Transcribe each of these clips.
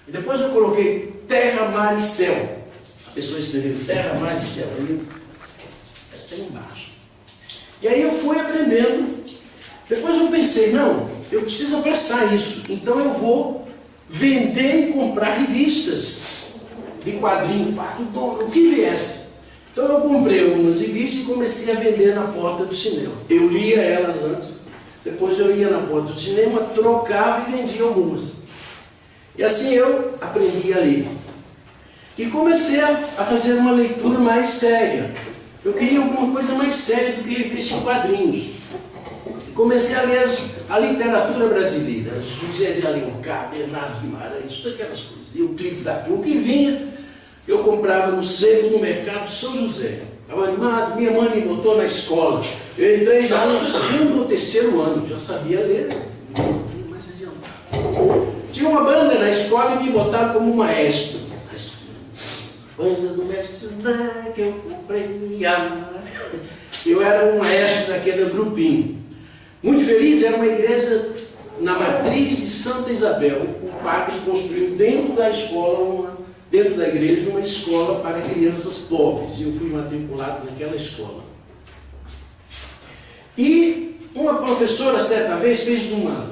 E depois eu coloquei terra, mar e céu. A pessoa escreveu terra, mar e céu. Aí tem embaixo. E aí eu fui aprendendo. Depois eu pensei, não, eu preciso apressar isso. Então eu vou vender e comprar revistas de quadrinho, o que viesse. Então eu comprei algumas revistas e comecei a vender na porta do cinema. Eu lia elas antes, depois eu ia na porta do cinema, trocava e vendia algumas. E assim eu aprendi a ler. E comecei a fazer uma leitura mais séria. Eu queria alguma coisa mais séria do que revista em quadrinhos. E comecei a ler a literatura brasileira, José de Alencar, Bernardo Guimarães, todas aquelas coisas. Euclides da Cunha, o que vinha, eu comprava no seco, no mercado São José. Estava animado, minha mãe me botou na escola. Eu entrei já no segundo ou terceiro ano, já sabia ler, não tinha mais adiantado. Tinha uma banda na escola e me botaram como maestro. Banda do mestre André, que eu comprei. Eu era um maestro daquele grupinho. Muito feliz, era uma igreja na matriz de Santa Isabel. O padre construiu dentro da escola, dentro da igreja, uma escola para crianças pobres. E eu fui matriculado naquela escola. E uma professora, certa vez, fez uma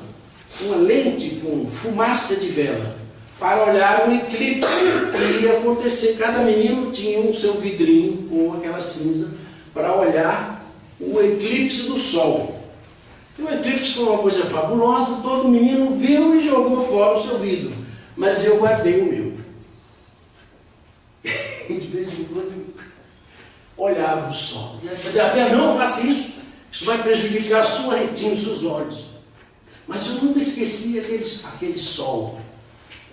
lente com fumaça de vela para olhar um eclipse que ia acontecer. Cada menino tinha o seu vidrinho com aquela cinza para olhar o eclipse do sol. E o eclipse foi uma coisa fabulosa, todo menino viu e jogou fora o seu vidro. Mas eu guardei o meu. De vez em quando olhava o sol. Até não faça isso, isso vai prejudicar a sua retina, os seus olhos. Mas eu nunca esqueci aquele sol.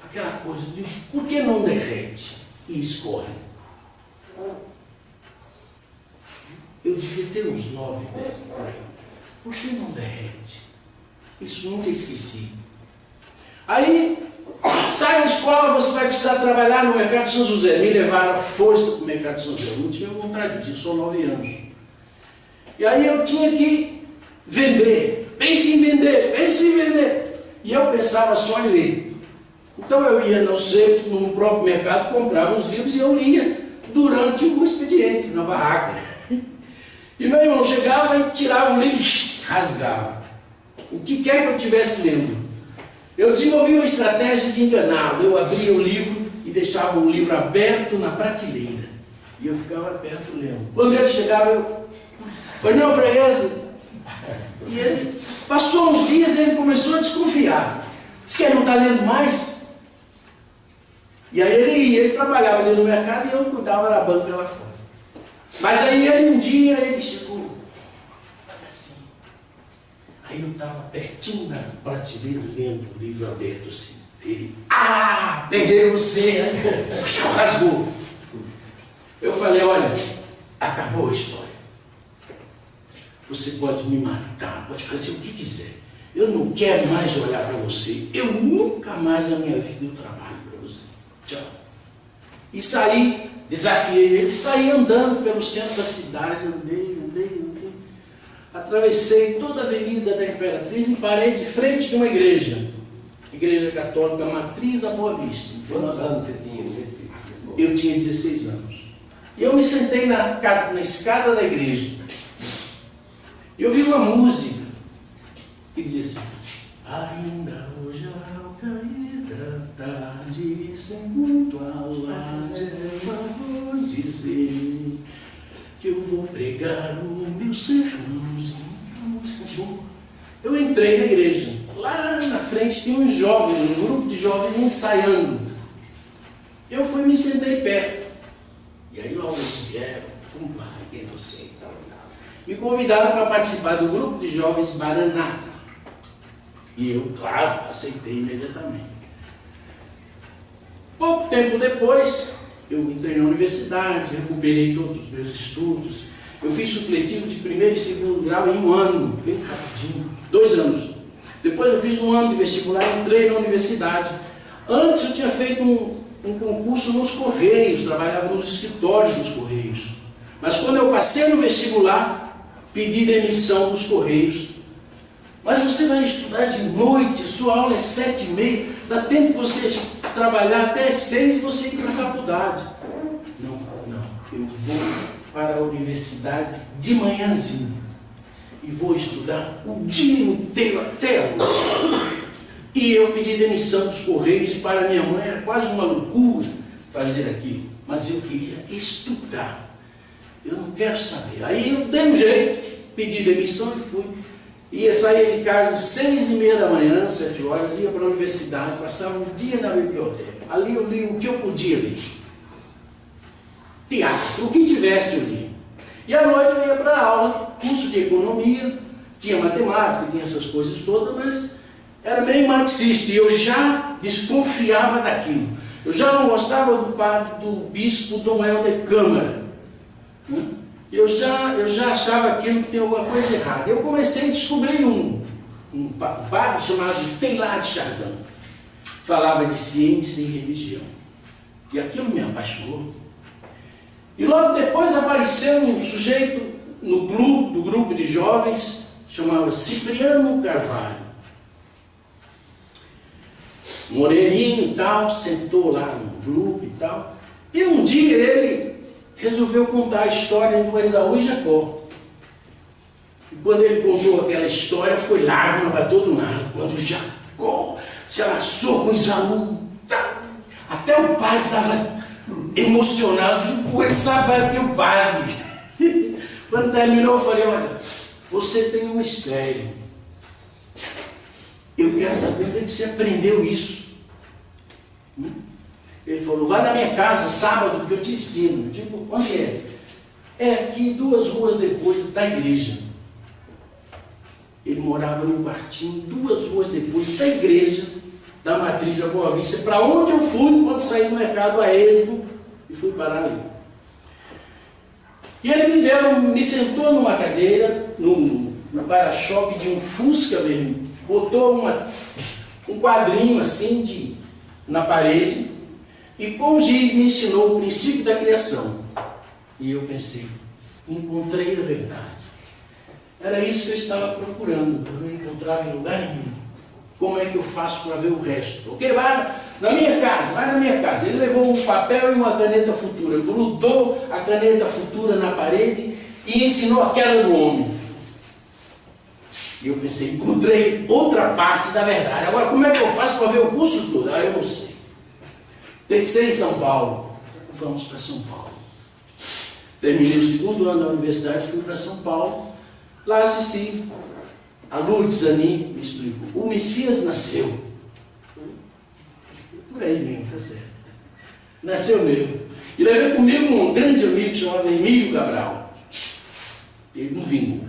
Aquela coisa de por que não derrete e escorre? Eu devia ter uns 9, 10 por aí. Por que não derrete? Isso nunca esqueci. Aí, sai da escola, você vai precisar trabalhar no mercado de São José. Me levaram à força para o mercado de São José. Eu não tinha vontade disso, só 9 anos. E aí eu tinha que vender. Pense em vender, pense em vender. E eu pensava só em ler. Então eu ia no próprio mercado, comprava os livros e eu lia durante o expediente, na barraca. E meu irmão chegava e tirava o livro e rasgava. O que quer que eu estivesse lendo. Eu desenvolvi uma estratégia de enganá-lo. Eu abria o livro e deixava o livro aberto na prateleira. E eu ficava perto lendo. Quando ele chegava, eu... Pois não, freguesa? E ele... Passou uns dias e ele começou a desconfiar. Disse que ele não está lendo mais? E aí ele trabalhava ali no mercado e eu cuidava da banca lá fora. Mas aí um dia ele chegou assim. Aí eu estava pertinho da prateleira lendo o livro aberto assim. Ele, peguei você! Rasgou. Eu falei, olha, acabou a história. Você pode me matar, pode fazer o que quiser. Eu não quero mais olhar para você. Eu nunca mais na minha vida eu trabalho para você. Tchau. E saí, desafiei ele, saí andando pelo centro da cidade, andei. Atravessei toda a Avenida da Imperatriz e parei de frente de uma igreja. Igreja Católica Matriz à Boa Vista. Quantos anos você tinha nesse momento? Eu tinha 16 anos. E eu me sentei na escada da igreja. E eu vi uma música que dizia assim: ainda hoje ao cair da tarde, sem muito alarde, vou dizer que eu vou pregar o meu sermãozinho. Eu entrei na igreja. Lá na frente tinha uns jovens, um grupo de jovens ensaiando. Eu fui e me sentei perto. E aí logo eles vieram, como vai, quem é você e tal. Me convidaram para participar do grupo de jovens Maranata. E eu, claro, aceitei imediatamente. Pouco tempo depois, eu entrei na universidade, recuperei todos os meus estudos. Eu fiz supletivo de primeiro e segundo grau em 1 ano, bem rapidinho, 2 anos. Depois eu fiz 1 ano de vestibular e entrei na universidade. Antes eu tinha feito um concurso nos Correios, trabalhava nos escritórios dos Correios. Mas quando eu passei no vestibular, pedi demissão dos Correios. Mas você vai estudar de noite, sua aula é 7h30, dá tempo de você trabalhar até 6 e você ir para a faculdade. Não, eu vou para a universidade de manhãzinho e vou estudar o dia inteiro até a noite. E eu pedi demissão dos Correios e para minha mãe era quase uma loucura fazer aquilo. Mas eu queria estudar. Eu não quero saber. Aí eu dei um jeito, pedi demissão e fui. Ia sair de casa às 6h30 da manhã, 7 horas, ia para a universidade, passava um dia na biblioteca. Ali eu li o que eu podia ler. Teatro, o que tivesse eu li. E à noite eu ia para a aula, curso de economia, tinha matemática, tinha essas coisas todas, mas era meio marxista e eu já desconfiava daquilo. Eu já não gostava do padre, do bispo Dom Helder Câmara. Eu já achava aquilo que tem alguma coisa errada. Eu comecei a descobrir um padre chamado Teilhard de Chardin. Falava de ciência e religião. E aquilo me apaixonou. E logo depois apareceu um sujeito no grupo de jovens, chamava Cipriano Carvalho. Moreninho e tal, sentou lá no grupo e tal. E um dia ele resolveu contar a história de Esaú e Jacó. E quando ele contou aquela história, foi lágrima para todo lado. Quando Jacó se abraçou com Esaú, até o pai estava emocionado. Ele sabe que o padre. Quando terminou, eu falei: olha, você tem um mistério. Eu quero saber onde é que você aprendeu isso. Ele falou: vai na minha casa sábado que eu te ensino. Eu digo: onde é? É aqui 2 ruas depois da igreja. Ele morava num quartinho 2 ruas depois da igreja da Matriz da Boa Vista, para onde eu fui quando saí do mercado a esmo e fui parar ali. E ele me sentou numa cadeira, no para-choque de um Fusca vermelho, botou um quadrinho assim na parede, e com o giz me ensinou o princípio da criação. E eu pensei: encontrei a verdade. Era isso que eu estava procurando, eu não encontrava em lugar nenhum. Como é que eu faço para ver o resto? Ok, vai na minha casa. Ele levou um papel e uma caneta futura, grudou a caneta futura na parede e ensinou a queda do homem. E eu pensei: encontrei outra parte da verdade. Agora, como é que eu faço para ver o curso todo? Eu não sei. Tem que ser em São Paulo. Vamos para São Paulo. Terminei o 2º ano da universidade, fui para São Paulo. Lá assisti. A Lourdes Ani me explicou: o Messias nasceu. Por aí mesmo, tá certo. Nasceu mesmo. E levei comigo um grande amigo chamado Emílio Cabral. Ele não vingou.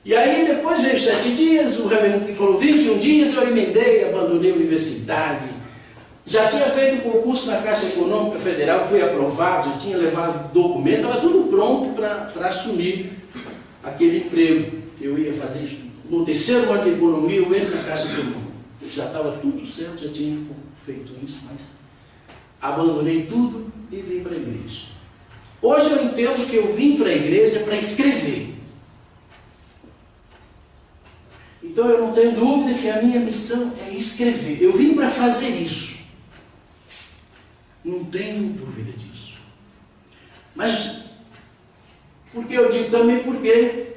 E aí depois veio 7 dias, o reverendo que falou 21 dias, eu emendei, abandonei a universidade. Já tinha feito concurso na Caixa Econômica Federal, fui aprovado, já tinha levado documento, estava tudo pronto para assumir aquele emprego. Eu ia fazer isso. No 3º ano de economia, eu entro na Caixa Econômica. Já estava tudo certo, já tinha feito isso, mas abandonei tudo e vim para a igreja. Hoje eu entendo que eu vim para a igreja para escrever. Então eu não tenho dúvida que a minha missão é escrever. Eu vim para fazer isso. Não tenho dúvida disso. Mas, por que eu digo também? Porque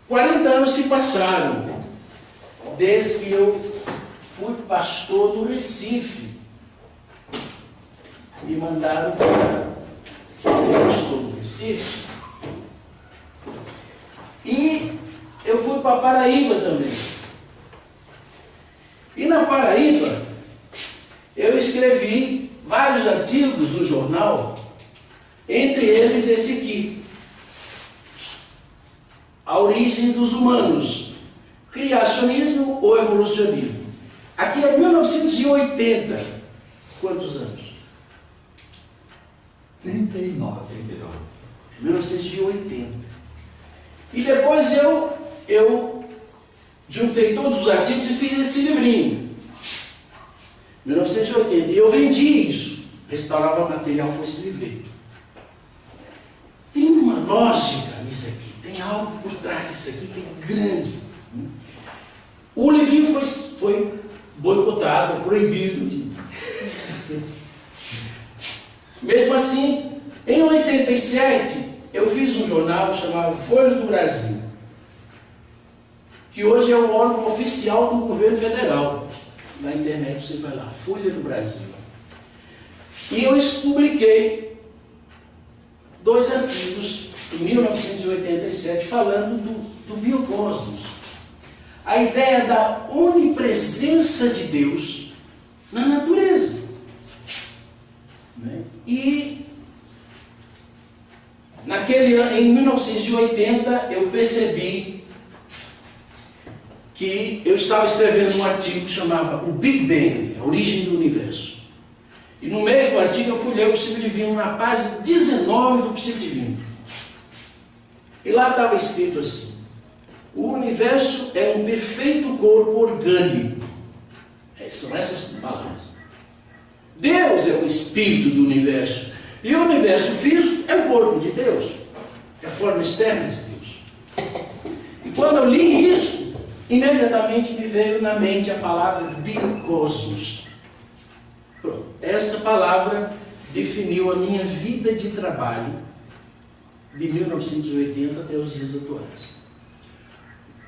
40 anos se passaram desde que eu fui pastor do Recife. Me mandaram para ser pastor do Recife. E eu fui para Paraíba também. E na Paraíba, eu escrevi vários artigos no jornal, entre eles esse aqui: A Origem dos Humanos, Criacionismo ou Evolucionismo. Aqui é 1980. Quantos anos? 39. 1980. E depois eu juntei todos os artigos e fiz esse livrinho. 1980. E eu vendi isso. Restaurava material com esse livreto. Tem uma lógica nisso aqui. Tem algo por trás disso aqui que é grande. O livrinho foi boicotado, foi proibido. Mesmo assim, em 87, eu fiz um jornal chamado Folha do Brasil, que hoje é o órgão oficial do governo federal. Na internet você vai lá, Folha do Brasil. E eu publiquei 2 artigos em 1987 falando do biocosmos. A ideia da onipresença de Deus na natureza. E em 1980 eu percebi que eu estava escrevendo um artigo que chamava O Big Bang, a origem do universo. E no meio do artigo eu fui ler o Princípio Divino na página 19 do Princípio Divino. E lá estava escrito assim: o universo é um perfeito corpo orgânico. São essas palavras. Deus é o espírito do universo. E o universo físico é o corpo de Deus. É a forma externa de Deus. E quando eu li isso, imediatamente me veio na mente a palavra biocosmos. Pronto. Essa palavra definiu a minha vida de trabalho de 1980 até os dias atuais.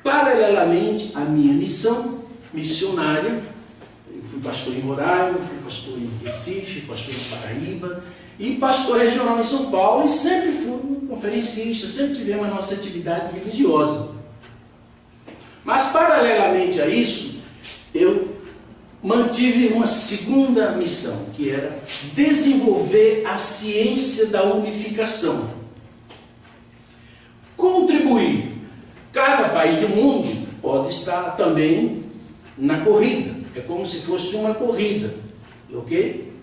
Paralelamente à minha missão missionária, eu fui pastor em Roraima, fui pastor em Recife, pastor em Paraíba e pastor regional em São Paulo, e sempre fui um conferencista, sempre tivemos a nossa atividade religiosa. Mas paralelamente a isso, eu mantive uma segunda missão, que era desenvolver a ciência da unificação. Contribuir. Cada país do mundo pode estar também na corrida. É como se fosse uma corrida, ok?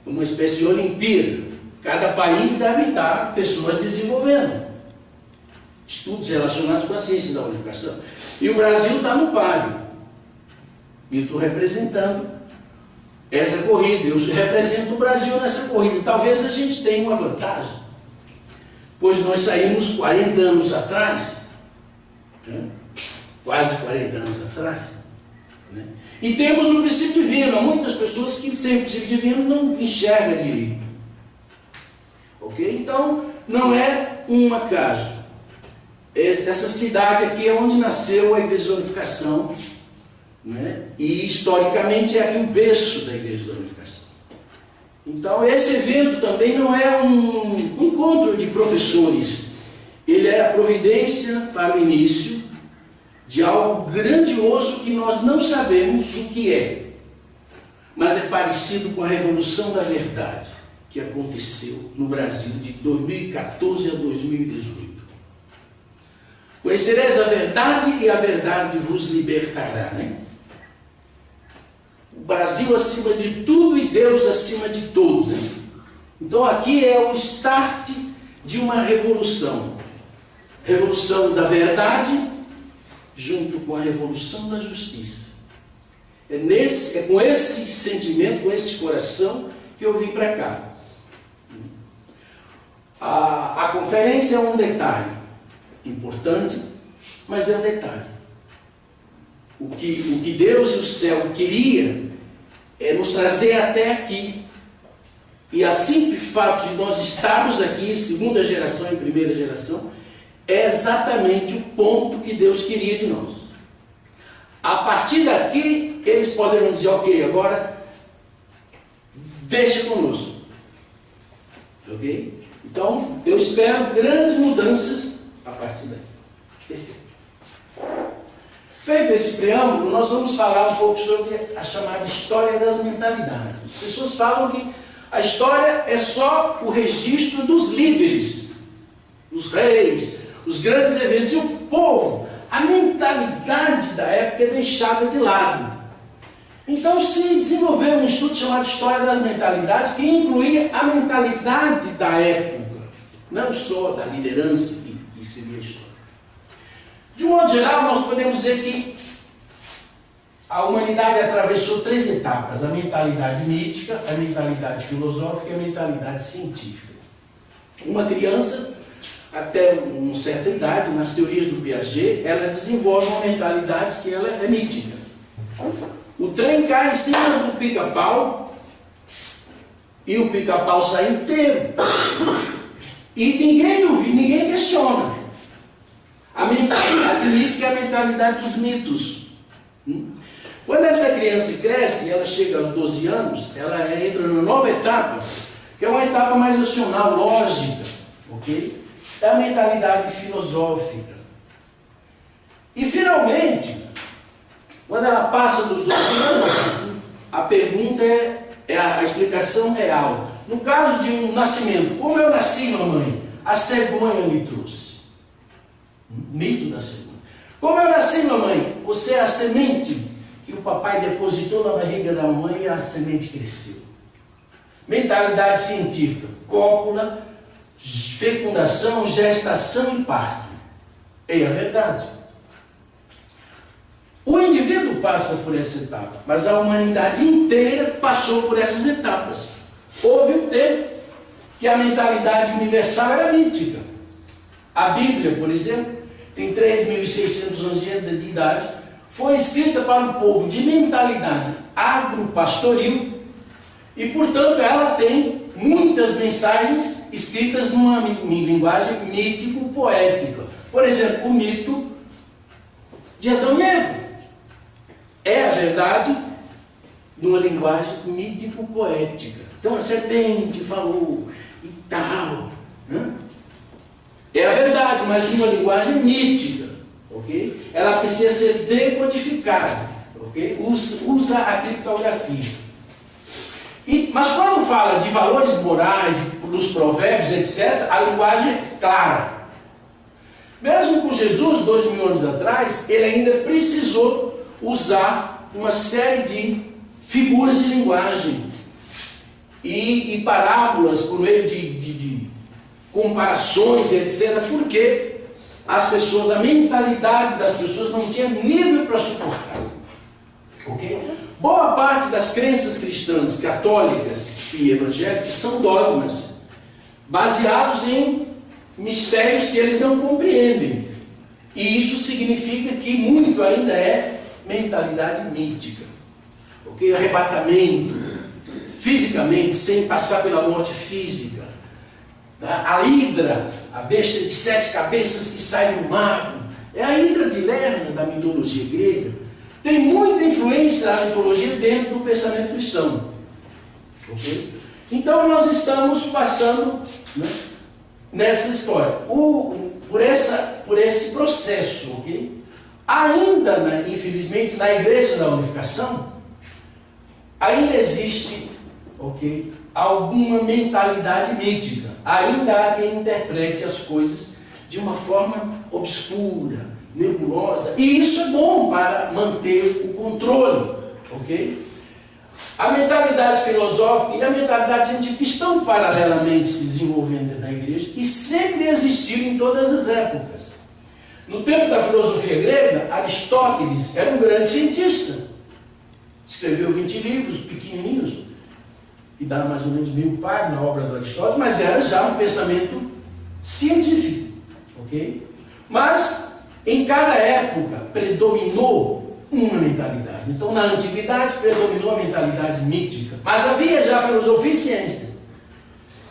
Uma espécie de Olimpíada. Cada país deve estar pessoas desenvolvendo estudos relacionados com a ciência da unificação. E o Brasil está no páreo. E eu estou representando essa corrida. Eu represento o Brasil nessa corrida. Talvez a gente tenha uma vantagem, pois nós saímos 40 anos atrás, quase 40 anos atrás, e temos um princípio divino. Há muitas pessoas que sem o princípio divino não enxergam direito. Ok? Então, não é um acaso. Essa cidade aqui é onde nasceu a Igreja da Unificação, e historicamente é aqui o berço da Igreja da Unificação. Então, esse evento também não é um encontro de professores, ele é a providência para o início de algo grandioso que nós não sabemos o que é, mas é parecido com a Revolução da Verdade que aconteceu no Brasil de 2014 a 2018. Conhecereis a verdade e a verdade vos libertará, O Brasil acima de tudo e Deus acima de todos, Então aqui é o start de uma revolução. Revolução da verdade junto com a revolução da justiça. É com esse sentimento, com esse coração que eu vim para cá. A conferência é um detalhe importante, mas é um detalhe. O que Deus e o céu queria é nos trazer até aqui. E a simples fato de nós estarmos aqui, segunda geração e primeira geração, é exatamente o ponto que Deus queria de nós. A partir daqui, eles poderão dizer, ok, agora deixa conosco. Ok? Então, eu espero grandes mudanças a partir daqui. Perfeito. Feito esse preâmbulo, nós vamos falar um pouco sobre a chamada história das mentalidades. As pessoas falam que a história é só o registro dos líderes, os reis, os grandes eventos, e o povo, a mentalidade da época é deixada de lado. Então se desenvolveu um estudo chamado História das Mentalidades, que incluía a mentalidade da época, não só da liderança que escrevia a história. De um modo geral, nós podemos dizer que a humanidade atravessou 3 etapas: a mentalidade mítica, a mentalidade filosófica e a mentalidade científica. Uma criança, até uma certa idade, nas teorias do Piaget, ela desenvolve uma mentalidade que ela é mítica. O trem cai em cima do pica-pau e o pica-pau sai inteiro. E ninguém duvida, ninguém questiona. Admite que é a mentalidade dos mitos. Quando essa criança cresce, ela chega aos 12 anos, ela entra numa nova etapa, que é uma etapa mais racional, lógica, ok? É a mentalidade filosófica. E finalmente, quando ela passa dos 12 anos, a pergunta é a explicação real. No caso de um nascimento, como eu nasci, mamãe? A cegonha me trouxe. Mito da cegonha. Como eu nasci, mamãe? Você é a semente que o papai depositou na barriga da mamãe e a semente cresceu. Mentalidade científica: cópula, fecundação, gestação e parto. É a verdade. O indivíduo passa por essa etapa, mas a humanidade inteira passou por essas etapas. Houve um tempo que a mentalidade universal era mítica. A Bíblia, por exemplo, tem 3.600 anos de idade, foi escrita para um povo de mentalidade agropastoril e, portanto, ela tem muitas mensagens escritas numa linguagem mítico-poética. Por exemplo, o mito de Adão e Eva. É a verdade numa linguagem mítico-poética. Então a serpente falou e tal. Né? É a verdade, mas numa linguagem mítica. Okay? Ela precisa ser decodificada. Okay? Usa a criptografia. Mas quando fala de valores morais, dos provérbios, etc., a linguagem é clara. Mesmo com Jesus, 2000 anos atrás, ele ainda precisou usar uma série de figuras de linguagem e parábolas por meio de comparações, etc., porque as pessoas, a mentalidade das pessoas não tinha nível para suportar. Okay? Boa parte das crenças cristãs, católicas e evangélicas são dogmas, baseados em mistérios que eles não compreendem. E isso significa que muito ainda é mentalidade mítica. Okay? Arrebatamento, fisicamente, sem passar pela morte física. A hidra, a besta de 7 cabeças que sai do mar, é a hidra de Lerna da mitologia grega. Tem muita influência da mitologia dentro do pensamento cristão. Okay? Então nós estamos passando, né, nessa história, por esse processo. Okay? Ainda, infelizmente, na Igreja da Unificação, ainda existe, okay, alguma mentalidade mítica. Ainda há quem interprete as coisas de uma forma obscura, nebulosa. E isso é bom para manter o controle. Okay? A mentalidade filosófica e a mentalidade científica estão paralelamente se desenvolvendo na Igreja e sempre existiram em todas as épocas. No tempo da filosofia grega, Aristóteles era um grande cientista. Escreveu 20 livros pequenininhos, que dá mais ou menos 1000 páginas na obra do Aristóteles, mas era já um pensamento científico. Okay? Mas, em cada época, predominou uma mentalidade. Então, na antiguidade, predominou a mentalidade mítica. Mas havia já filosofia e ciência.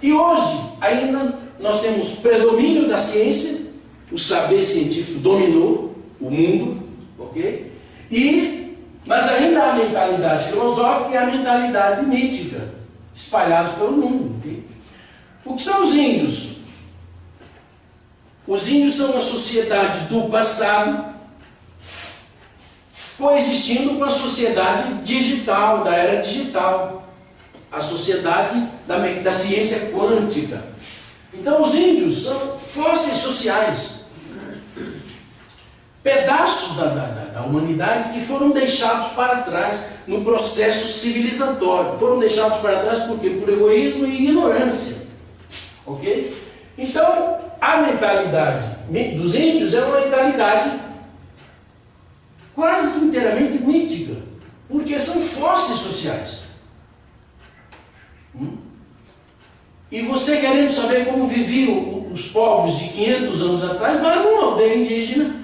E hoje, ainda nós temos predomínio da ciência, o saber científico dominou o mundo, ok? Mas ainda há a mentalidade filosófica e a mentalidade mítica, espalhados pelo mundo. Okay? O que são os índios? Os índios são uma sociedade do passado, coexistindo com a sociedade digital, da era digital, a sociedade da ciência quântica. Então os índios são fósseis sociais, pedaços da humanidade que foram deixados para trás no processo civilizatório. Foram deixados para trás por quê? Por egoísmo e ignorância. Ok? Então, a mentalidade dos índios é uma mentalidade quase que inteiramente mítica, porque são fósseis sociais. E você querendo saber como viviam os povos de 500 anos atrás, vai numa aldeia indígena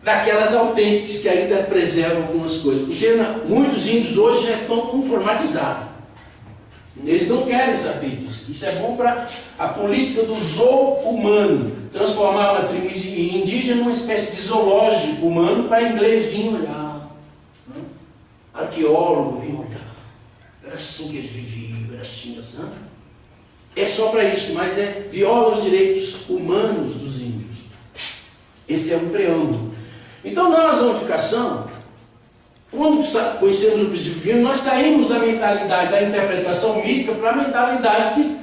daquelas autênticas que ainda preservam algumas coisas. Porque muitos índios hoje já estão informatizados. Eles não querem saber disso. Isso é bom para a política do zoo humano. Transformar uma tribo indígena numa espécie de zoológico humano para inglês vir olhar. Arqueólogo vir olhar. Era assim que eles viviam, era assim, assim. É só para isso, mas viola os direitos humanos dos índios. Esse é um preâmbulo. Então, nós, na unificação, quando conhecemos o princípio divino, nós saímos da mentalidade da interpretação mítica para a mentalidade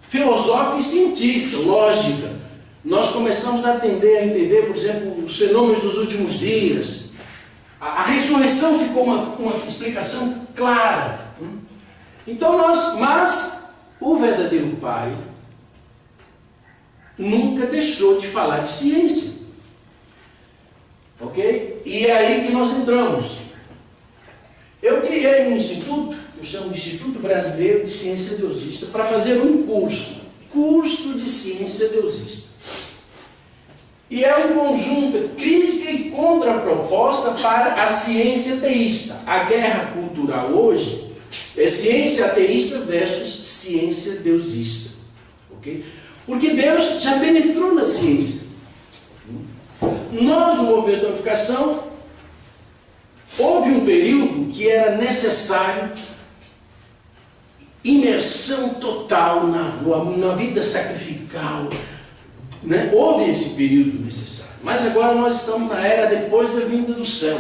filosófica e científica, lógica. Nós começamos a entender, por exemplo, os fenômenos dos últimos dias. A ressurreição ficou uma explicação clara. Então mas o verdadeiro Pai nunca deixou de falar de ciência. Ok? E é aí que nós entramos. Eu criei um instituto, que eu chamo de Instituto Brasileiro de Ciência Deusista, para fazer um curso de ciência deusista. E é um conjunto crítica e contraproposta para a ciência teísta. A guerra cultural hoje é ciência ateísta versus ciência deusista. Ok? Porque Deus já penetrou na ciência. Nós, no movimento da unificação, houve um período que era necessário imersão total na vida sacrificial. Né? Houve esse período necessário. Mas agora nós estamos na era depois da vinda do céu.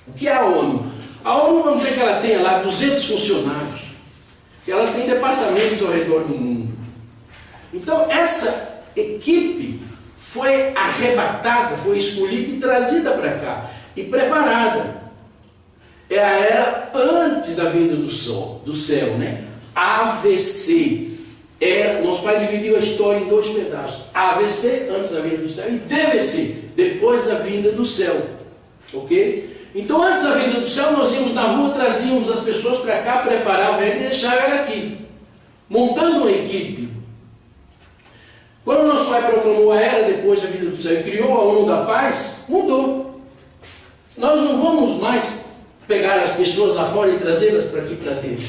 O que é a ONU? A ONU, vamos dizer que ela tenha lá 200 funcionários. Que ela tem departamentos ao redor do mundo. Então, essa equipe foi arrebatada, foi escolhida e trazida para cá. E preparada. É a era antes da vinda do céu, né? AVC. Nosso pai dividiu a história em 2 pedaços. AVC, antes da vinda do céu, e DVC, depois da vinda do céu. Ok? Então, antes da vinda do céu, nós íamos na rua, trazíamos as pessoas para cá, preparar o velho e deixar ela aqui. Montando uma equipe. Quando nosso pai proclamou a era depois da vinda do céu e criou a ONU da Paz, mudou. Nós não vamos mais pegar as pessoas lá fora e trazê-las para aqui para dentro.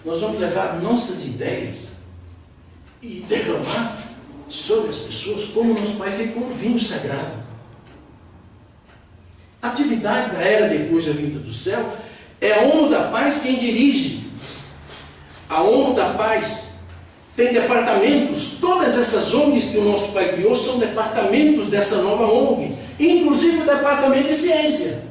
Nós vamos levar nossas ideias e derramar sobre as pessoas como nosso pai fez com o vinho sagrado. A atividade da era depois da vinda do céu é a ONU da Paz quem dirige. A ONU da Paz tem departamentos, todas essas ONGs que o nosso pai criou são departamentos dessa nova ONG, inclusive o departamento de ciência.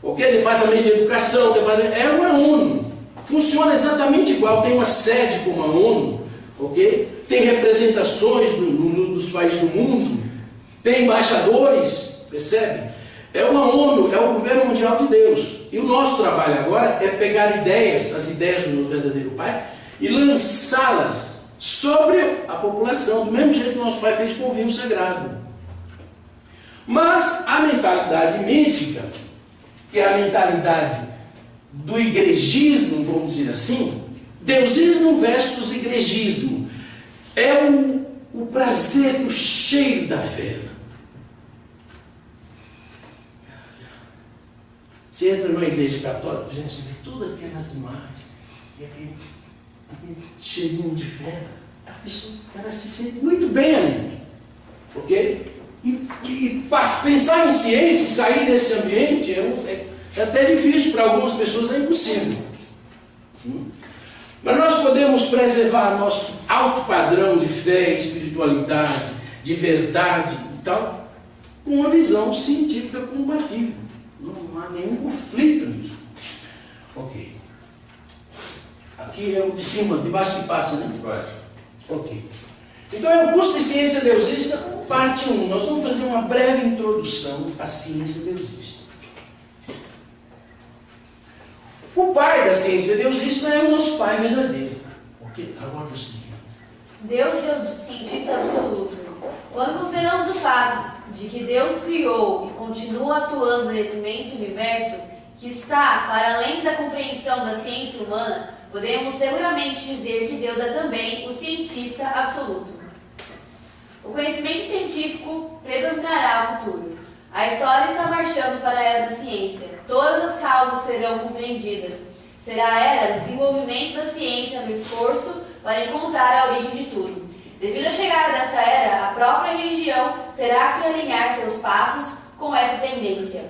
Ok? Departamento de educação, é uma ONU. Funciona exatamente igual, tem uma sede como a ONU, ok? Tem representações dos países do mundo, tem embaixadores, percebe? É uma ONU, é o governo mundial de Deus. E o nosso trabalho agora é pegar ideias, as ideias do verdadeiro Pai, e lançá-las sobre a população, do mesmo jeito que nosso pai fez com o vinho sagrado. Mas a mentalidade mítica, que é a mentalidade do igrejismo, vamos dizer assim, deusismo versus igrejismo, é o prazer do cheiro da fé. Você entra numa igreja católica, gente, você vê todas aquelas imagens, e aquele cheirinho de fé, a pessoa parece se sente muito bem ali. Ok? E pensar em ciência e sair desse ambiente é até difícil, para algumas pessoas é impossível. Mas nós podemos preservar nosso alto padrão de fé, espiritualidade, de verdade e tal, com uma visão científica compatível. Não há nenhum conflito nisso. Ok. Aqui é o de cima, de baixo que passa, né? De baixo. Ok. Então é o curso de ciência deusista, parte 1. Nós vamos fazer uma breve introdução à ciência deusista. O pai da ciência deusista é o nosso pai verdadeiro. Ok? Agora você. Deus é o cientista absoluto. Quando consideramos o fato de que Deus criou e continua atuando nesse imenso universo, que está para além da compreensão da ciência humana, podemos seguramente dizer que Deus é também o cientista absoluto. conhecimento científico predominará o futuro. A história está marchando para a era da ciência. Todas as causas serão compreendidas. Será a era do desenvolvimento da ciência no esforço para encontrar a origem de tudo. Devido à chegada dessa era, a própria religião terá que alinhar seus passos com essa tendência.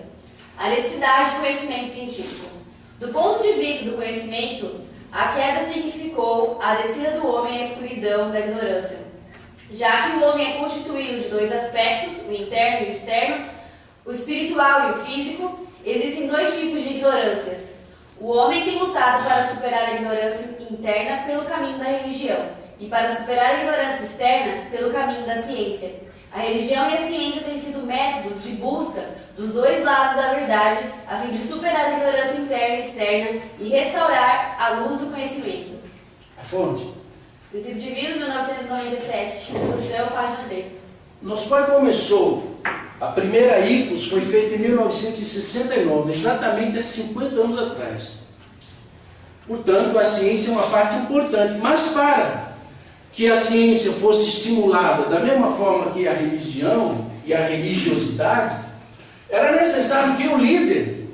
A necessidade de conhecimento científico. Do ponto de vista do conhecimento, a queda significou a descida do homem à escuridão da ignorância. Já que o homem é constituído de dois aspectos, o interno e o externo, o espiritual e o físico, existem dois tipos de ignorâncias. O homem tem lutado para superar a ignorância interna pelo caminho da religião e para superar a ignorância externa pelo caminho da ciência. A religião e a ciência têm sido métodos de busca dos dois lados da verdade a fim de superar a ignorância interna e externa e restaurar a luz do conhecimento. A fonte. Princípio Divino, 1997, introdução, página 3. Nosso pai começou, a primeira ICOS foi feita em 1969, exatamente há 50 anos atrás. Portanto, a ciência é uma parte importante, mas para que a ciência fosse estimulada da mesma forma que a religião e a religiosidade, era necessário que o líder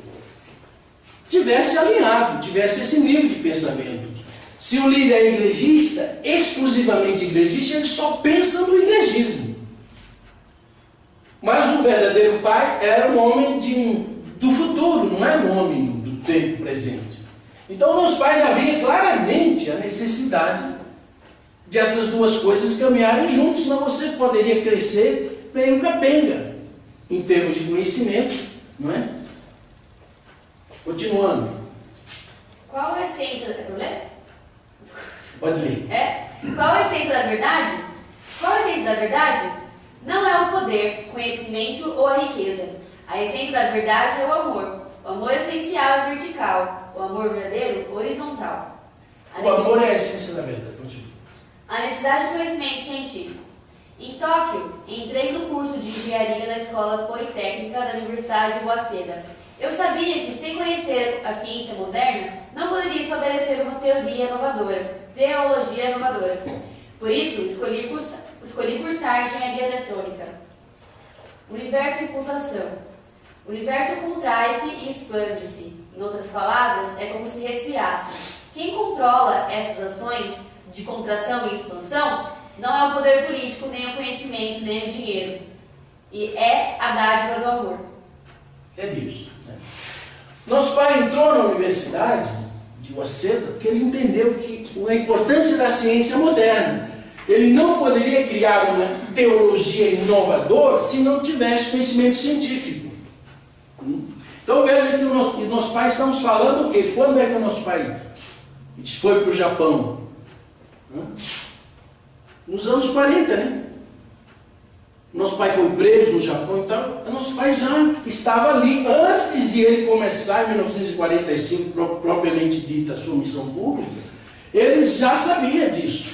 tivesse alinhado, tivesse esse nível de pensamento. Se o líder é igrejista, exclusivamente igrejista, ele só pensa no igrejismo. Mas o verdadeiro pai era um homem do futuro, não era um homem do tempo presente. Então, meus pais já viam claramente a necessidade de essas duas coisas caminharem juntos, senão você poderia crescer meio capenga, em termos de conhecimento, não é? Continuando. Qual a essência da... Problema? Pode ler. Qual a essência da verdade? Qual a essência da verdade? Não é o poder, conhecimento ou a riqueza. A essência da verdade é o amor. O amor essencial é vertical, o amor verdadeiro, horizontal. O amor é a essência da verdade. Continua. A necessidade de conhecimento científico. Em Tóquio, entrei no curso de engenharia da Escola Politécnica da Universidade de Waseda. Eu sabia que, sem conhecer a ciência moderna, não poderia estabelecer uma teoria inovadora, teologia inovadora. Por isso, escolhi cursar engenharia eletrônica. Universo em pulsação. O universo contrai-se e expande-se. Em outras palavras, é como se respirasse. Quem controla essas ações de contração e expansão não é o poder político, nem o conhecimento, nem o dinheiro. E é a dádiva do amor. É Deus. Né? Nosso pai entrou na universidade de Waseda porque ele entendeu que a importância da ciência moderna. Ele não poderia criar uma teologia inovadora se não tivesse conhecimento científico. Então veja que o nosso pai, estamos falando o quê? Quando é que o nosso pai foi para o Japão? Nos anos 40, né? Nosso pai foi preso no Japão, então nosso pai já estava ali, antes de ele começar, em 1945, propriamente dita, a sua missão pública, ele já sabia disso.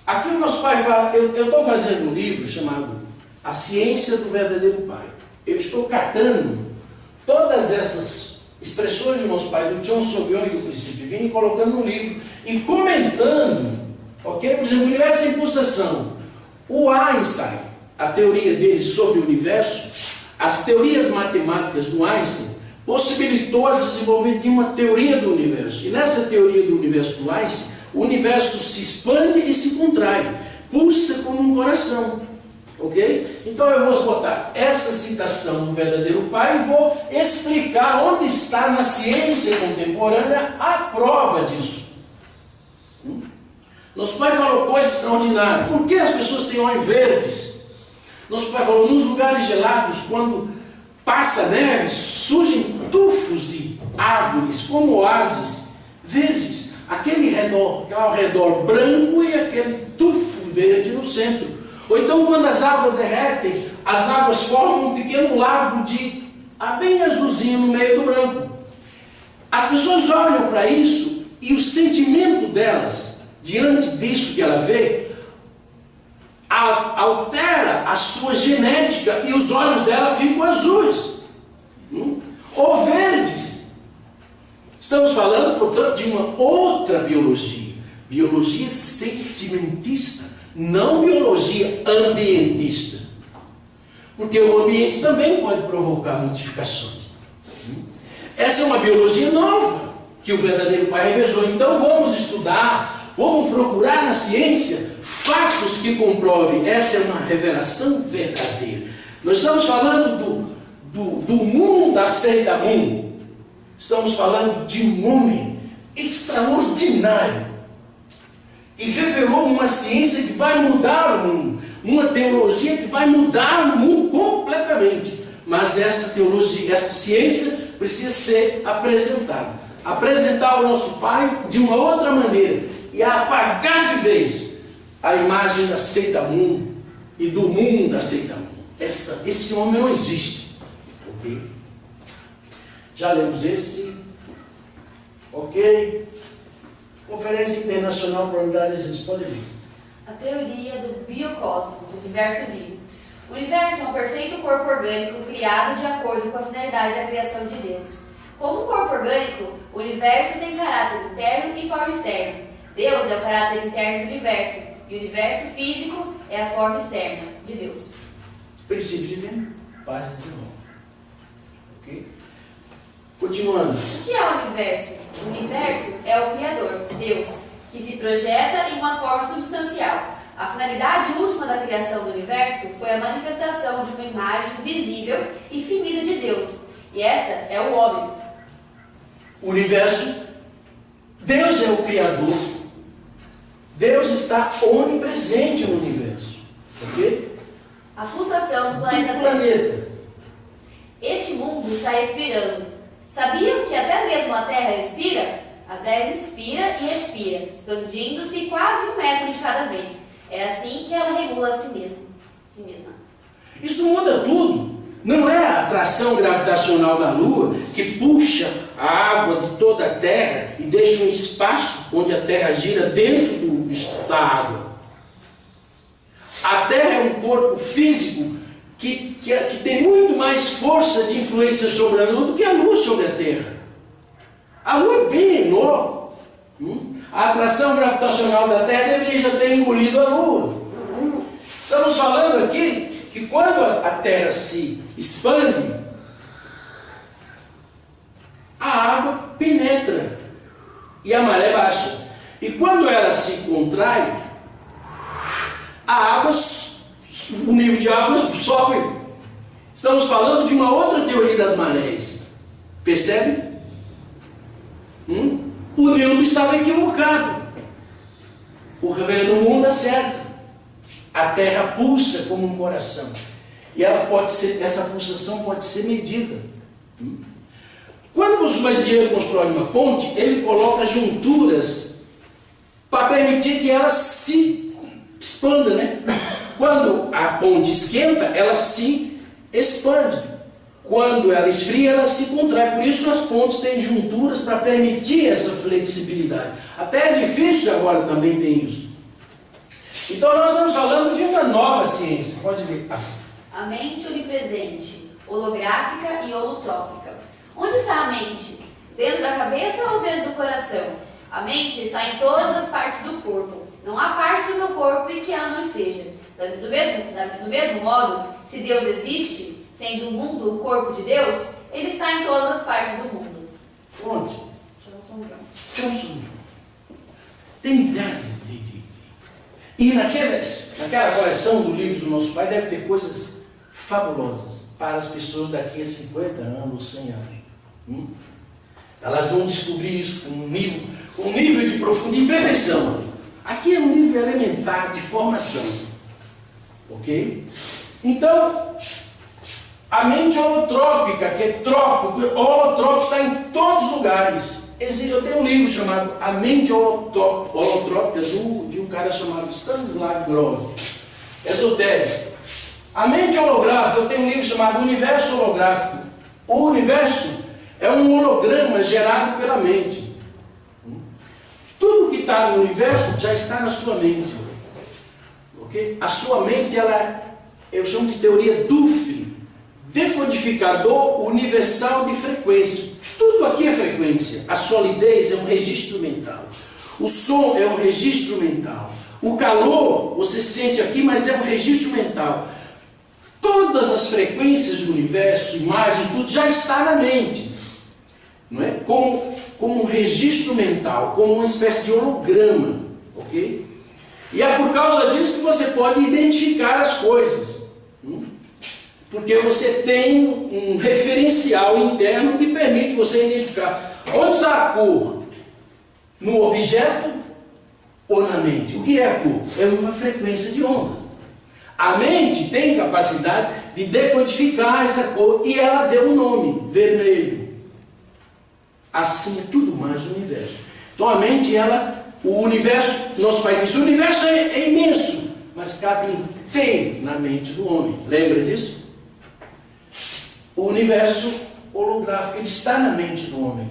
Aqui o nosso pai fala, eu estou fazendo um livro chamado A Ciência do Verdadeiro Pai. Eu estou catando todas essas expressões do nosso pai, do John Sobion e do Princípio Divino, e colocando no livro, e comentando, ok? Por exemplo, o universo em pulsação. O Einstein, a teoria dele sobre o universo, as teorias matemáticas do Einstein, possibilitou o desenvolvimento de uma teoria do universo. E nessa teoria do universo do Einstein, o universo se expande e se contrai, pulsa como um coração, ok? Então eu vou botar essa citação do verdadeiro pai e vou explicar onde está na ciência contemporânea a prova disso. Nosso pai falou coisas extraordinárias. Por que as pessoas têm olhos verdes? Nosso pai falou, nos lugares gelados, quando passa neve, surgem tufos de árvores, como oásis verdes. Aquele ao redor branco e aquele tufo verde no centro. Ou então, quando as águas derretem, as águas formam um pequeno lago bem azulzinho no meio do branco. As pessoas olham para isso e o sentimento delas, diante disso que ela vê, altera a sua genética e os olhos dela ficam azuis. Ou verdes. Estamos falando, portanto, de uma outra biologia. Biologia sentimentista, não biologia ambientista. Porque o ambiente também pode provocar modificações. Essa é uma biologia nova que o verdadeiro Pai revelou. Então vamos estudar, vamos procurar na ciência fatos que comprovem. Essa é uma revelação verdadeira. Nós estamos falando do mundo da seita mundo. Estamos falando de um homem extraordinário e revelou uma ciência que vai mudar o mundo, uma teologia que vai mudar o mundo completamente. Mas essa teologia, essa ciência precisa ser apresentada. Apresentar ao nosso Pai de uma outra maneira e apagar de vez a imagem da seita mundo e do mundo da seita mundo. Esse homem não existe. Ok? Já lemos esse. Ok? Conferência Internacional para a Unidade de Ciência. Pode ler. A teoria do biocosmos, o universo vivo. O universo é um perfeito corpo orgânico criado de acordo com a finalidade da criação de Deus. Como um corpo orgânico, o universo tem caráter interno e forma externa. Deus é o caráter interno do universo, e o universo físico é a forma externa de Deus. Princípio divino, paz e desenvolvimento. Ok? Continuando. O que é o universo? O universo é o Criador, Deus, que se projeta em uma forma substancial. A finalidade última da criação do universo foi a manifestação de uma imagem visível e finita de Deus. E esta é o homem. O universo, Deus é o Criador. Deus está onipresente no universo. Ok? A pulsação do Do planeta. planeta. Este mundo está respirando. Sabiam que até mesmo a Terra respira? A Terra inspira e expira, expandindo-se quase 1 metro de cada vez. É assim que ela regula a si mesma. Isso muda tudo. Não é a atração gravitacional da Lua que puxa a água de toda a Terra e deixa um espaço onde a Terra gira dentro da água. A Terra é um corpo físico que tem muito mais força de influência sobre a Lua do que a Lua sobre a Terra. A Lua é bem menor. A atração gravitacional da Terra deveria já ter engolido a Lua. Estamos falando aqui que quando a Terra se expande, a água penetra e a maré baixa. E quando ela se contrai, o nível de água sobe. Estamos falando de uma outra teoria das marés. Percebe? O Newton estava equivocado. O revelando mundo é certo. A Terra pulsa como um coração. E essa pulsação pode ser medida. Quando o engenheiro constrói uma ponte, ele coloca junturas para permitir que ela se expanda, né? Quando a ponte esquenta, ela se expande. Quando ela esfria, ela se contrai. Por isso as pontes têm junturas para permitir essa flexibilidade. Até edifícios agora também tem isso. Então nós estamos falando de uma nova ciência. Pode ver. A mente onipresente, holográfica e holotrópica. Onde está a mente? Dentro da cabeça ou dentro do coração? A mente está em todas as partes do corpo. Não há parte do meu corpo em que ela não esteja. Do mesmo modo, se Deus existe, sendo o mundo o corpo de Deus, ele está em todas as partes do mundo. Fonte. Johnson. Tem milhares de... E naquela coleção do livro do nosso Pai deve ter coisas fabulosas para as pessoas daqui a 50 anos, 100 anos. Elas vão descobrir isso com um nível de profundidade, de perfeição. Aqui é um nível elementar de formação. Ok? Então, a mente holotrópica, que é trópico, holotrópico está em todos os lugares. Eu tenho um livro chamado A Mente Holotrópica, de um cara chamado Stanislav Grof, esotérico. A mente holográfica, eu tenho um livro chamado Universo Holográfico. O universo é um holograma gerado pela mente. Tudo que está no universo já está na sua mente. Okay? A sua mente, eu chamo de teoria Duff, decodificador universal de frequência. Tudo aqui é frequência. A solidez é um registro mental. O som é um registro mental. O calor, você sente aqui, mas é um registro mental. Todas as frequências do universo, imagens, tudo já está na mente. Não é? Como um registro mental, como uma espécie de holograma. Ok? E é por causa disso que você pode identificar as coisas. Porque você tem um referencial interno que permite você identificar. Onde está a cor? No objeto ou na mente? O que é a cor? É uma frequência de onda. A mente tem capacidade de decodificar essa cor e ela deu um nome, vermelho. Assim é tudo mais o universo. Então a mente, o universo, nosso pai disse, o universo é imenso, mas cabe tem na mente do homem. Lembra disso? O universo holográfico, ele está na mente do homem.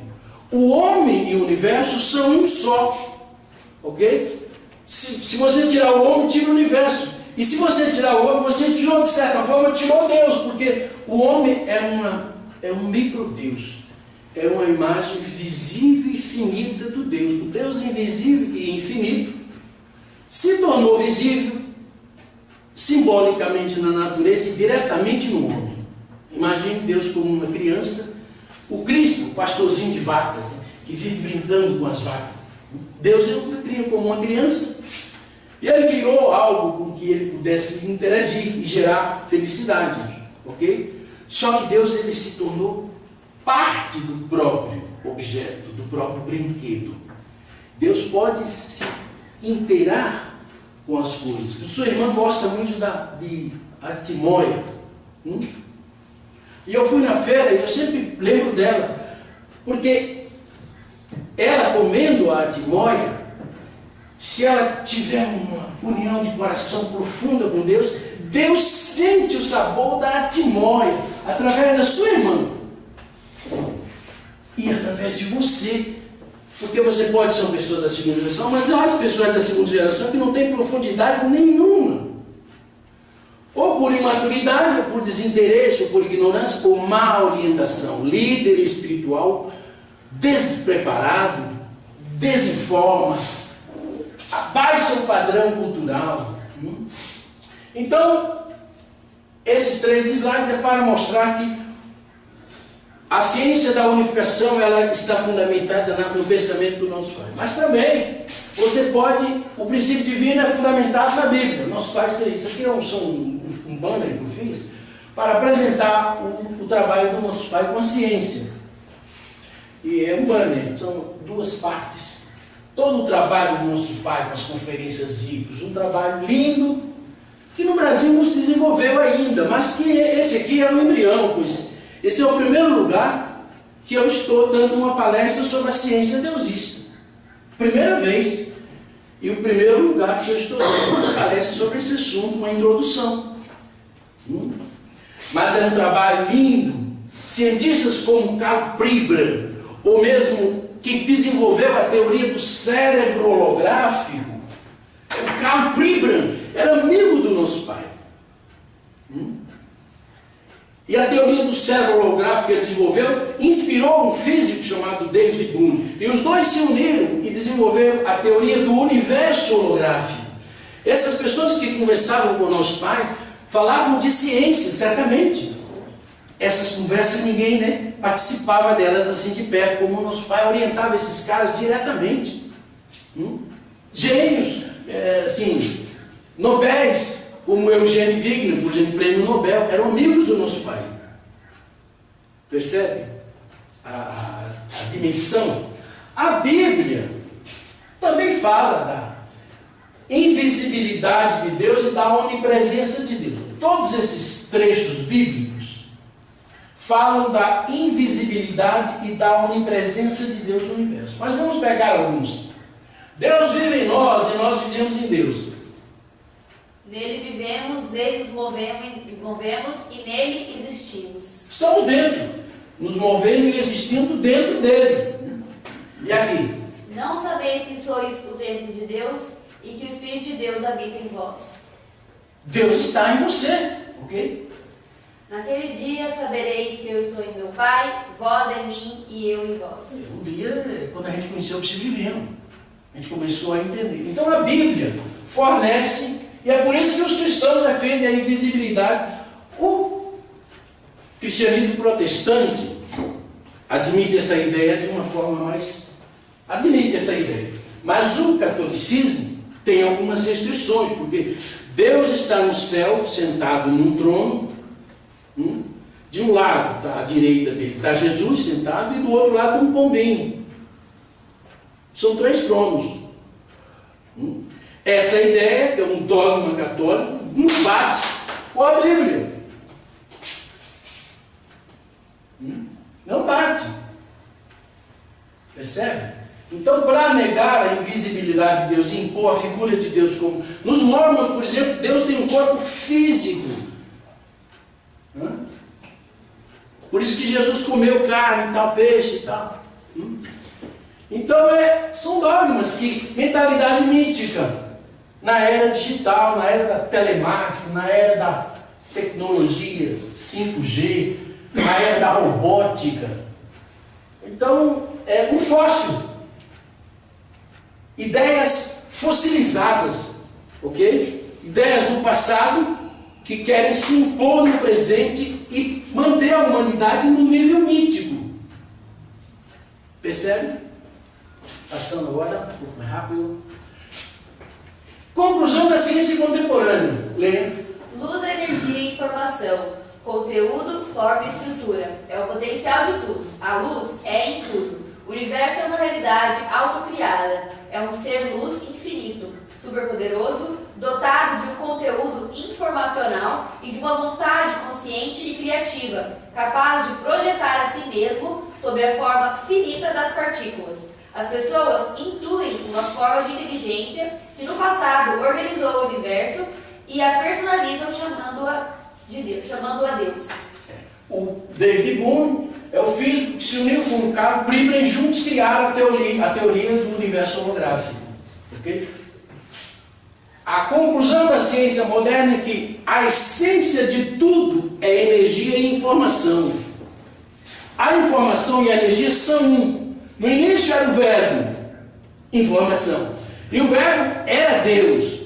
O homem e o universo são um só. Ok? Se você tirar o homem, tira o universo. E se você tirar o homem, você tirou, de certa forma, tirou Deus. Porque o homem é um micro-Deus. É uma imagem visível e finita do Deus. O Deus invisível e infinito se tornou visível simbolicamente na natureza e diretamente no homem. Imagine Deus como uma criança, o Cristo, o pastorzinho de vacas, né, que vive brincando com as vacas. Deus cria como uma criança e ele criou algo com que ele pudesse interagir e gerar felicidade, ok? Só que Deus, ele se tornou parte do próprio objeto, do próprio brinquedo. Deus pode se inteirar com as coisas. A sua irmã gosta muito de artimóia. E eu fui na feira e eu sempre lembro dela, porque ela comendo a artimóia, se ela tiver uma união de coração profunda com Deus, Deus sente o sabor da artimóia através da sua irmã e através de você. Porque você pode ser uma pessoa da segunda geração, mas há as pessoas da segunda geração que não têm profundidade nenhuma. Ou por imaturidade, ou por desinteresse, ou por ignorância, ou má orientação. Líder espiritual despreparado, desinforma, abaixa o padrão cultural. Então, esses 3 slides é para mostrar que a ciência da unificação, ela está fundamentada no pensamento do nosso Pai. Mas também, o princípio divino é fundamentado na Bíblia. Nosso Pai, isso aqui é um banner que eu fiz, para apresentar o trabalho do nosso Pai com a ciência. E é um banner, são 2 partes. Todo o trabalho do nosso Pai com as conferências híbridas, um trabalho lindo, que no Brasil não se desenvolveu ainda, mas que esse aqui é o embrião. Esse é o primeiro lugar que eu estou dando uma palestra sobre a ciência deusista. Primeira vez. E o primeiro lugar que eu estou dando uma palestra sobre esse assunto, uma introdução. Mas é um trabalho lindo. Cientistas como Karl Pribram, ou mesmo que desenvolveu a teoria do cérebro holográfico, o Karl Pribram era amigo do nosso Pai. E a teoria do cérebro holográfico que ele desenvolveu inspirou um físico chamado David Bohm. E os dois se uniram e desenvolveram a teoria do universo holográfico. Essas pessoas que conversavam com o nosso Pai falavam de ciência, certamente. Essas conversas ninguém participava delas assim de perto, como o nosso Pai orientava esses caras diretamente. Gênios, nobéis, como Eugênio Wigner, por exemplo, prêmio Nobel, eram amigos do nosso Pai. Percebe a dimensão? A Bíblia também fala da invisibilidade de Deus e da onipresença de Deus. Todos esses trechos bíblicos falam da invisibilidade e da onipresença de Deus no universo. Mas vamos pegar alguns. Deus vive em nós e nós vivemos em Deus. Nele vivemos, nele nos movemos e nele existimos. Estamos dentro, nos movendo e existindo dentro dele. E aqui? Não sabeis que sois o templo de Deus e que o Espírito de Deus habita em vós. Deus está em você, ok? Naquele dia sabereis que eu estou em meu Pai, vós em mim e eu em vós. O dia é quando a gente conheceu o princípio divino. A gente começou a entender. Então a Bíblia fornece, e é por isso que os cristãos defendem a invisibilidade. O cristianismo protestante admite essa ideia de uma forma mais... Admite essa ideia. Mas o catolicismo tem algumas restrições, porque Deus está no céu, sentado num trono. De um lado, tá, à direita dele, está Jesus sentado, e do outro lado um pombinho. São 3 tronos. Essa ideia, que é um dogma católico, não bate com a Bíblia. Não bate. Percebe? Então, para negar a invisibilidade de Deus e impor a figura de Deus como... Nos mormons, por exemplo, Deus tem um corpo físico. Por isso que Jesus comeu carne, tal, peixe e tal. Então, são dogmas que... Mentalidade mítica. Na era digital, na era da telemática, na era da tecnologia 5G, na era da robótica. Então, é um fóssil. Ideias fossilizadas, ok? Ideias do passado que querem se impor no presente e manter a humanidade no nível mítico. Percebe? Passando agora, um pouco mais rápido. Conclusão da ciência contemporânea. Leia. Luz, energia e informação. Conteúdo, forma e estrutura. É o potencial de tudo. A luz é em tudo. O universo é uma realidade autocriada. É um ser luz infinito, superpoderoso, dotado de um conteúdo informacional e de uma vontade consciente e criativa, capaz de projetar a si mesmo sobre a forma finita das partículas. As pessoas intuem uma forma de inteligência que no passado organizou o universo e a personalizam chamando-a Deus. O David Bohm é o físico que se uniu com o Carl Pribren e juntos criaram a teoria do universo holográfico. Okay? A conclusão da ciência moderna é que a essência de tudo é energia e informação. A informação e a energia são um. No início era o verbo, informação. E o verbo era Deus.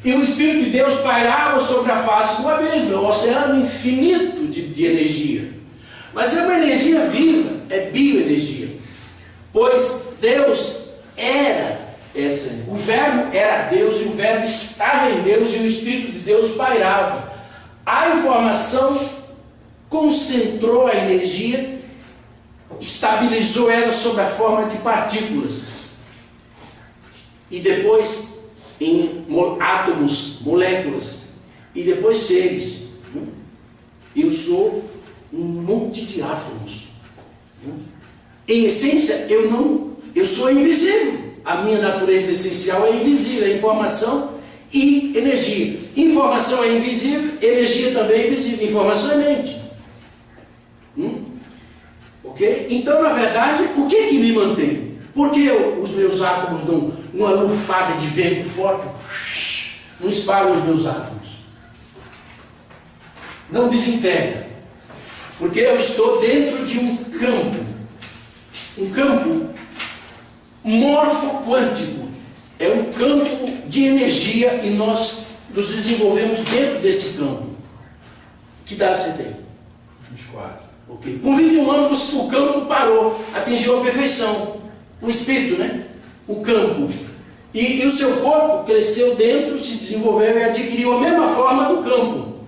E o Espírito de Deus pairava sobre a face do abismo, é um oceano infinito de energia. Mas é uma energia viva, é bioenergia. Pois Deus era essa. O verbo era Deus e o verbo estava em Deus e o Espírito de Deus pairava. A informação concentrou a energia, estabilizou ela sob a forma de partículas. E depois em átomos, moléculas, e depois seres. Eu sou um monte de átomos. Em essência, eu sou invisível. A minha natureza essencial é invisível, é informação e energia. Informação é invisível, energia também é invisível. Informação é mente. Ok? Então, na verdade, o que é que me mantém? Por que os meus átomos dão uma lufada de vento forte? Não espalham os meus átomos. Não desintegra. Porque eu estou dentro de um campo morfoquântico. É um campo de energia e nós nos desenvolvemos dentro desse campo. Que idade você tem? 24. Okay. Com 21 anos o campo parou, atingiu a perfeição. O espírito, né? O campo. E o seu corpo cresceu dentro, se desenvolveu e adquiriu a mesma forma do campo.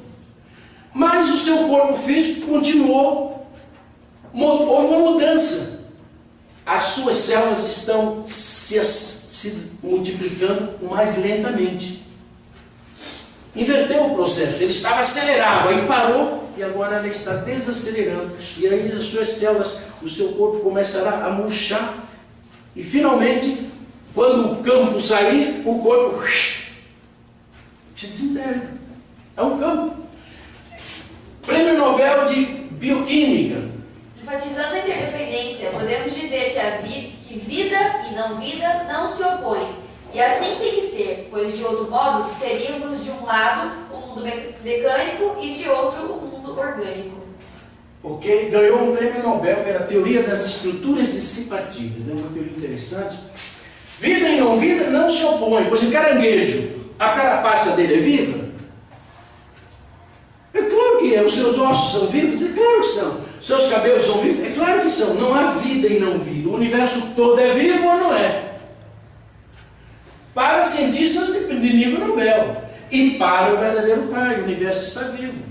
Mas o seu corpo físico continuou, houve uma mudança. As suas células estão se multiplicando mais lentamente. Inverteu o processo, ele estava acelerado, aí parou e agora ela está desacelerando. E aí as suas células, o seu corpo começará a murchar. E finalmente, quando o campo sair, o corpo se desintegra. É um campo. Prêmio Nobel de Bioquímica. Enfatizando a interdependência, podemos dizer que vida e não vida não se opõem. E assim tem que ser, pois de outro modo teríamos de um lado o mundo mecânico e de outro o mundo orgânico. Ok? Ganhou um prêmio Nobel pela teoria das estruturas dissipativas. É uma teoria interessante. Vida e não vida não se opõem. Por exemplo, caranguejo, a carapaça dele é viva? É claro que é. Os seus ossos são vivos? É claro que são. Seus cabelos são vivos? É claro que são. Não há vida e não vida. O universo todo é vivo ou não é? Para cientistas de nível Nobel. E para o verdadeiro Pai, o universo está vivo.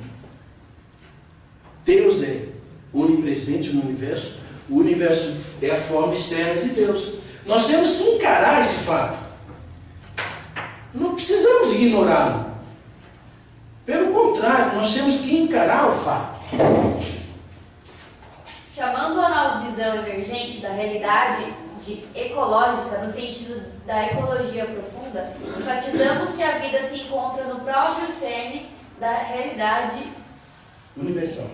Deus é onipresente no universo. O universo é a forma externa de Deus. Nós temos que encarar esse fato. Não precisamos ignorá-lo. Pelo contrário, nós temos que encarar o fato. Chamando a nova visão emergente da realidade ecológica, no sentido da ecologia profunda, enfatizamos que a vida se encontra no próprio cerne da realidade Universal.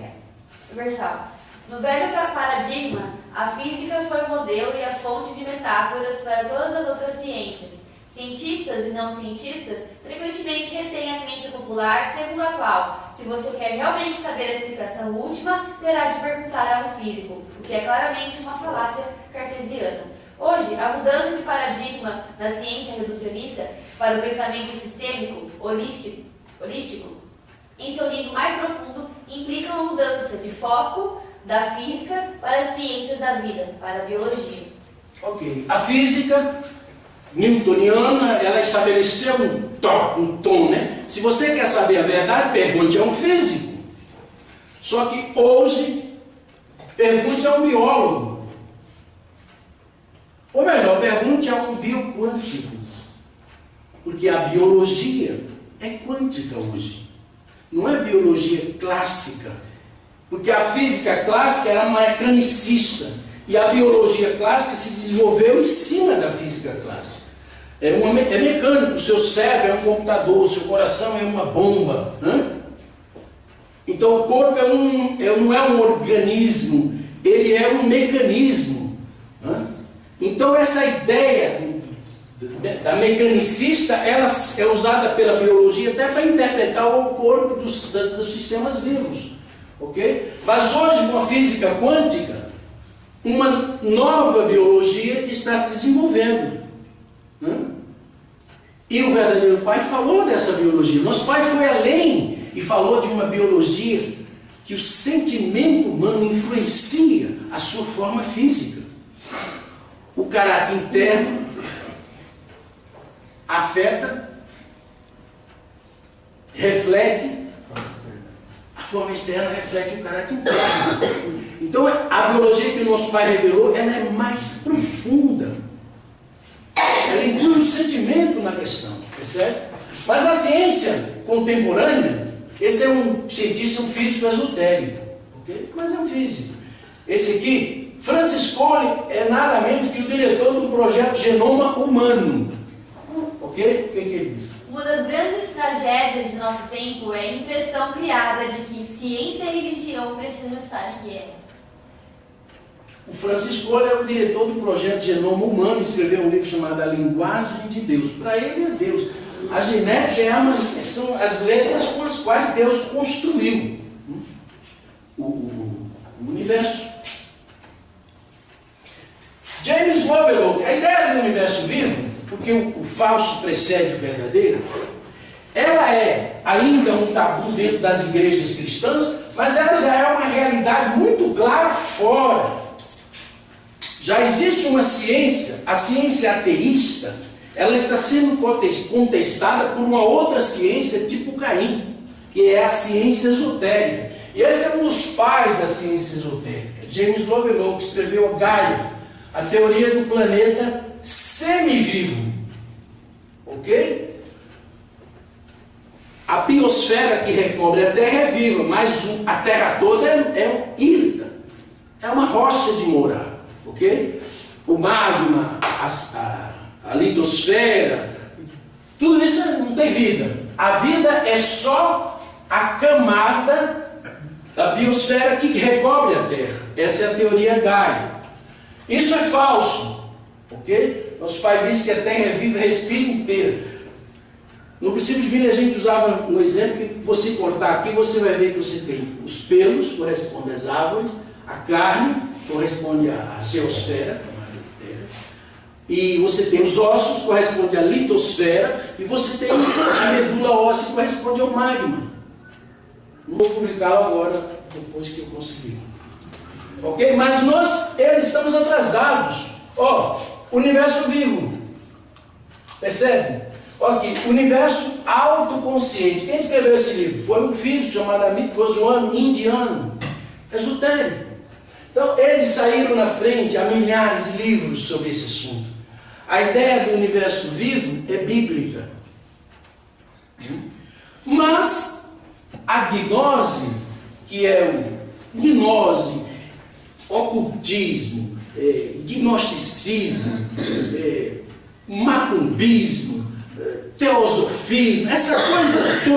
No velho paradigma, a física foi o modelo e a fonte de metáforas para todas as outras ciências. Cientistas e não cientistas frequentemente retêm a crença popular segundo a qual, se você quer realmente saber a explicação última, terá de perguntar a um físico, o que é claramente uma falácia cartesiana. Hoje, a mudança de paradigma da ciência reducionista para o pensamento sistêmico, holístico, em seu nível mais profundo, implica uma mudança de foco da física para as ciências da vida, para a biologia. Ok. A física newtoniana, ela estabeleceu um tom, né? Se você quer saber a verdade, pergunte a um físico. Só que hoje, pergunte a um biólogo. Ou melhor, pergunte a um bioquântico. Porque a biologia é quântica hoje. Não é biologia clássica. Porque a física clássica era mecanicista. E a biologia clássica se desenvolveu em cima da física clássica. É mecânico. O seu cérebro é um computador, o seu coração é uma bomba. Então o corpo não é um organismo, ele é um mecanismo. Então essa ideia da mecanicista, ela é usada pela biologia até para interpretar o corpo dos sistemas vivos. Okay? Mas hoje, com a física quântica, uma nova biologia está se desenvolvendo. E o verdadeiro Pai falou dessa biologia. Nosso Pai foi além e falou de uma biologia que o sentimento humano influencia a sua forma física. O caráter interno afeta, reflete, a forma externa reflete o caráter interno. Então a biologia que o nosso Pai revelou, ela é mais profunda. Ela inclui o sentimento na questão, percebe? Mas a ciência contemporânea, esse é um cientista, um físico esotérico, okay? Mas é um físico. Esse aqui, Francis Collins, é nada menos que o diretor do projeto Genoma Humano. Ok? O que ele diz? Uma das grandes tragédias de nosso tempo é a impressão criada de que ciência e religião precisam estar em guerra. O Francis Collins é o diretor do projeto Genoma Humano, escreveu um livro chamado A Linguagem de Deus. Para ele é Deus. A genética são as letras com as quais Deus construiu o universo. James Lovelock, a ideia do universo vivo, porque o falso precede o verdadeiro, ela é ainda um tabu dentro das igrejas cristãs, mas ela já é uma realidade muito clara fora. Já existe uma ciência, a ciência ateísta, ela está sendo contestada por uma outra ciência tipo Caim, que é a ciência esotérica. E esse é um dos pais da ciência esotérica. James Lovelock escreveu Gaia, a teoria do planeta semivivo. Ok? A biosfera que recobre a Terra é viva, mas a Terra toda é irta. É uma rocha de morar. Ok? O magma, a litosfera, tudo isso não tem vida. A vida é só a camada da biosfera que recobre a Terra. Essa é a teoria Gaia. Isso é falso. Ok? Nosso Pai disse que a Terra é viva, respira inteira. No princípio divino a gente usava um exemplo que você cortar aqui, você vai ver que você tem os pelos, correspondem às árvores, a carne, corresponde à geosfera, E você tem os ossos, que corresponde à litosfera, e você tem a medula óssea, que corresponde ao magma. Não vou publicá-lo agora, depois que eu conseguir. Ok? Mas eles estamos atrasados. Ó, universo vivo. Percebe? Ok, universo autoconsciente. Quem escreveu esse livro? Foi um físico chamado Amit Goswami, indiano, esotérico. Então, eles saíram na frente, há milhares de livros sobre esse assunto. A ideia do universo vivo é bíblica. Mas a gnose, que é o gnose, ocultismo, gnosticismo, macumbismo, teosofismo, essa coisa